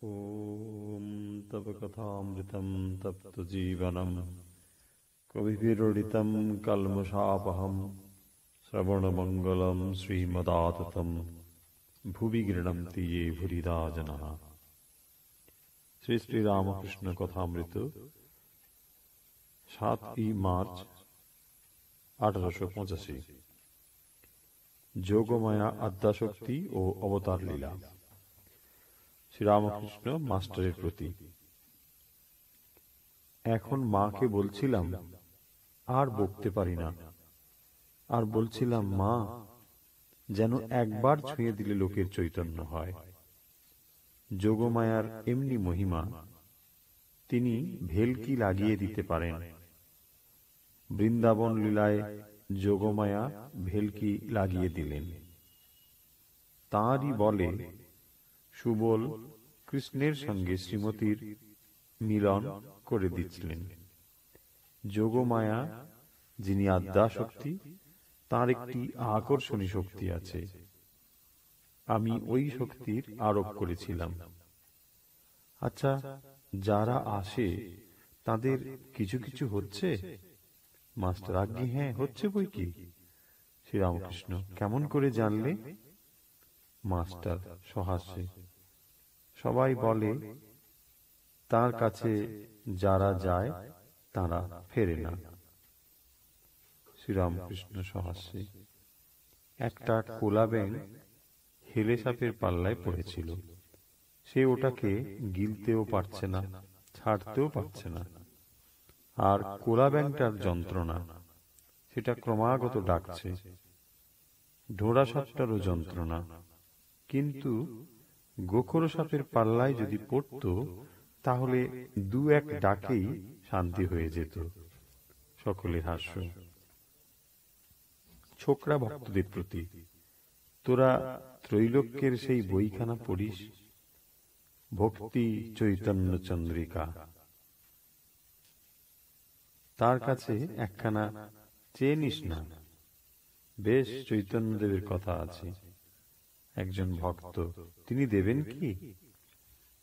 ॐ तव कथामृतं तप्तजीवनं कविभिरीडितं कल्मषापहं श्रवणमङ्गलं श्रीमदाततं भुवि गृह्णन्ति ये भूरिदा जनाः। श्री श्री रामकृष्ण कथामृत 7 मार्च 1885। যোগমায়া আদ্যাশক্তি ও অবতার লীলা। শ্রীরামকৃষ্ণ মাস্টারের প্রতি। এখন মাকে বলছিলাম, আর বকতে পারি না। আর বলছিলাম, মা, যেন একবার ছুঁয়ে দিলে লোকের চৈতন্য হয়। যোগমায়ার এমনি মহিমা, তিনি ভেলকি লাগিয়ে দিতে পারেন। বৃন্দাবন লীলায় যোগমায়া ভেলকি লাগিয়ে দিলেন। তাঁরই বলে সুবল কৃষ্ণের সঙ্গে শ্রীমতীর মিলন করে দিচ্ছিলেন। যোগমায়া যিনি আদ্যাশক্তি, তাঁর একটি আকর্ষণী শক্তি আছে। আমি ওই শক্তির আরোপ করেছিলাম। আচ্ছা, যারা আসে তাদের কিছু কিছু হচ্ছে? মাস্টার: আজ্ঞে হ্যাঁ, হচ্ছে বই কি। শ্রীরামকৃষ্ণ: কেমন করে জানলে? মাস্টার সহাস্যে: সবাই বলে তার কাছে যারা যায় তারা ফেরে না। শ্রীরামকৃষ্ণ সহাস্যে: একটা কোলা ব্যাঙ হেলে সাপের পাল্লায় পড়েছিল। সে ওটাকে গিলতেও পারছে না, ছাড়তেও পারছে না। আর কোলা ব্যাঙটার যন্ত্রণা, সেটা ক্রমাগত ডাকছে। ঢোড়া সাপটারও যন্ত্রণা, কিন্তু গোখরো সাপের পাল্লায় যদি পড়ত তাহলে 2-1 ডাকেই শান্তি হয়ে যেত। সকলের হাস্য। ছোকরা ভক্তদের প্রতি: তোরা ত্রৈলোক্যের সেই বইখানা পড়িস, ভক্তি চৈতন্য চন্দ্রিকা। তার কাছে একখানা চেয়ে নিস না, বেশ চৈতন্যদেবের কথা আছে। একজন ভক্ত: তিনি দেবেন কি?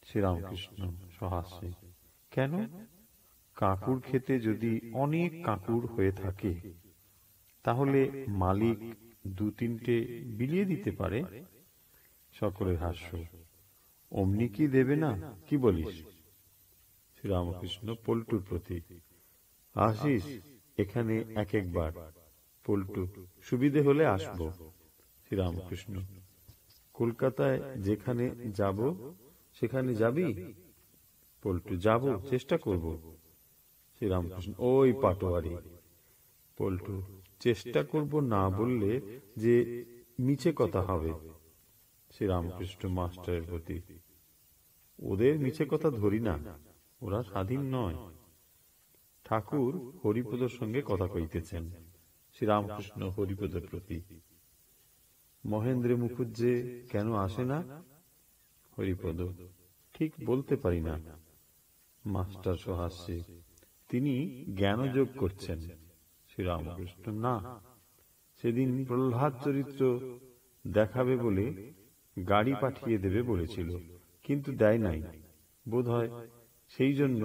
শ্রীরামকৃষ্ণ সহাস্যে: কেন? কাঁকুর খেতে যদি অনেক কাঁকুর হয়ে থাকে তাহলে মালিক 2-3টে বিলিয়ে দিতে পারে। সকলের হাস্য। অমনি কি দেবে না, কি বলিস? শ্রীরামকৃষ্ণ পল্টুর প্রতি: আসিস এখানে একবার। পল্টু: সুবিধে হলে আসব। শ্রীরামকৃষ্ণ: কলকাতায় যেখানে যাব সেখানে যাবি? পল্টু: যাব, চেষ্টা করব। শ্রীরামকৃষ্ণ: ওই পাটোয়ারি। পল্টু: চেষ্টা করব না বললে যে মিছে কথা হবে। শ্রীরামকৃষ্ণ মাস্টারের প্রতি: ওদের মিছে কথা ধরি না, ওরা স্বাধীন নয়। ঠাকুর হরিপদর সঙ্গে কথা কইতেছেন। শ্রীরামকৃষ্ণ হরিপদের প্রতি: মহেন্দ্র মুখুজ্জে কেন আসে না? হরিপদ: ঠিক বলতে পারি না। মাস্টার সহাস্যে: তিনি জ্ঞানযোগ করছেন। শ্রীরামকৃষ্ণ: না, সেদিন প্রহ্লাদ চরিত্র দেখাবে বলে গাড়ি পাঠিয়ে দেবে বলেছিল, কিন্তু দেয় নাই, বোধ হয় সেই জন্য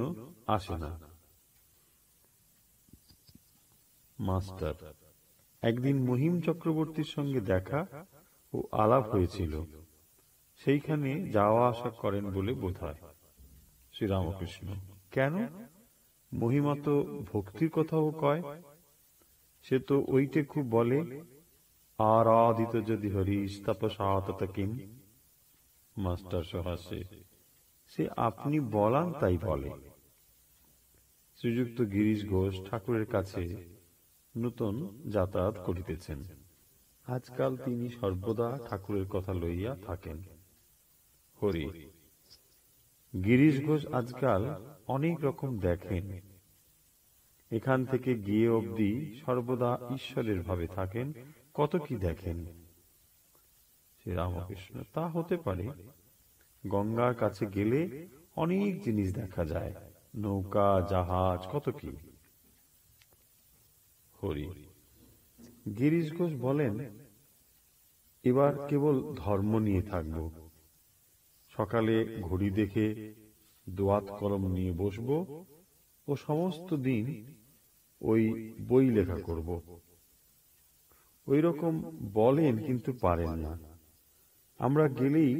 আসে না। মাস্টার: একদিন মহিম চক্রবর্তীর সঙ্গে দেখা ও আলাপ হয়েছিল, সেইখানে যাওয়া আসা করেন বলে বোধ হয়। শ্রীরামকৃষ্ণ: কেন? মহিমা তো ভক্তির কথাও কয়। সে তো ওইটে খুব বলে, আরাধিত যদি হরিশ তপসা তত কিম। মাস্টার সহাস্যে: সে আপনি বলান তাই বলে। শ্রীযুক্ত গিরিশ ঘোষ ঠাকুরের কাছে নূতন যাতায়াত করিতেছেন। আজকাল তিনি সর্বদা ঠাকুরের কথা লইয়া থাকেন। হরি: গিরিশ ঘোষ আজকাল অনেক রকম দেখেন। এখান থেকে গিয়ে অবধি সর্বদা ঈশ্বরের ভাবে থাকেন, কত কি দেখেন। শ্রীরামকৃষ্ণ: তা হতে পারে। গঙ্গার কাছে গেলে অনেক জিনিস দেখা যায়, নৌকা, জাহাজ, কত কি। হরি: গিরিশ ঘোষ বলেন, এবার কেবল ধর্ম নিয়ে থাকব। সকালে ঘড়ি দেখে দোয়াত কলম নিয়ে বসবো ও সমস্ত দিন ওই বই লেখা করব। ওই রকম বলেন কিন্তু পারেন না। আমরা গেলেই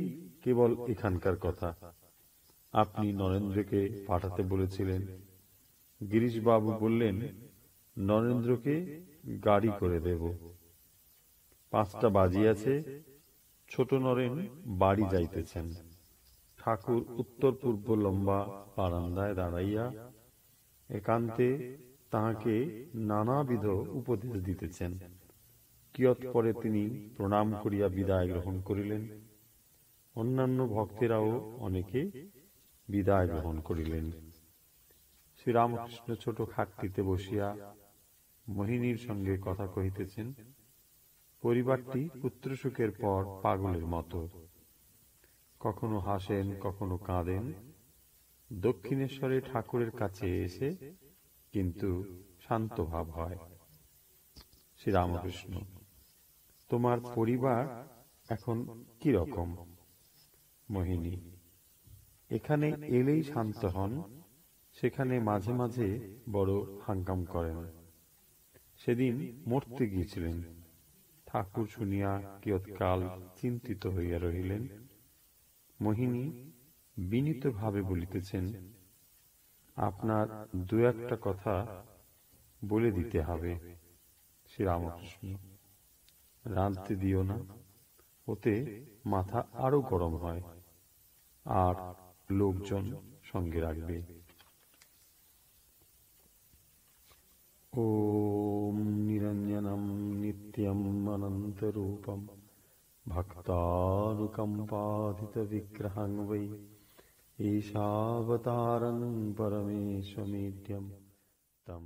কেবল এখানকার কথা। আপনি নরেন্দ্রকে পাঠাতে বলেছিলেন। গিরিশবাবু বললেন, নরেন্দ্রকে গাড়ি করে দেব। 5টা বাজিয়াছে, ছোট নরেন বাড়ি যাইতেছেন। ঠাকুর উত্তর পূর্ব লম্বা বারান্দায় দাঁড়াইয়া একান্তে তাহাকে নানাবিধ উপদেশ দিতেছেন। কিয়ৎপরে তিনি প্রণাম করিয়া বিদায় গ্রহণ করিলেন। অন্যান্য ভক্তেরাও অনেকে বিদায় গ্রহণ করিলেন। শ্রীরামকৃষ্ণ ছোট খাটটিতে বসিয়া মোহিনীর সঙ্গে কথা কহিতেছেন। পরিবারটি পুত্রসুখের পর পাগলের মতো, কখনো হাসেন, কখনো কাঁদেন। দক্ষিণেশ্বরে ঠাকুরের কাছে এসে কিন্তু শান্ত ভাব হয়। শ্রীরামকৃষ্ণ: তোমার পরিবার এখন কি রকম? মোহিনী: এখানে এলেই শান্ত হন, সেখানে মাঝে মাঝে বড় হাঙ্গাম করেন। সেদিন মরতে গিয়েছিলেন। ঠাকুর শুনিয়া কিয়ৎকাল চিন্তিত হইয়া রহিলেন। মোহিনী বিনীতভাবে বলিতেছেন, আপনার 2-1টা কথা বলে দিতে হবে। শ্রীরামকৃষ্ণ: রাঁধতে দিও না, ওতে মাথা আরো গরম হয়, আর লোকজন সঙ্গে রাখবে। ওম নিরঞ্জনম নিত্যম অনন্তরূপম ভক্তানুকম্পাধিত বিগ্রহং বৈ ঈশাবতারং পরমেশ্বমেড্যম তম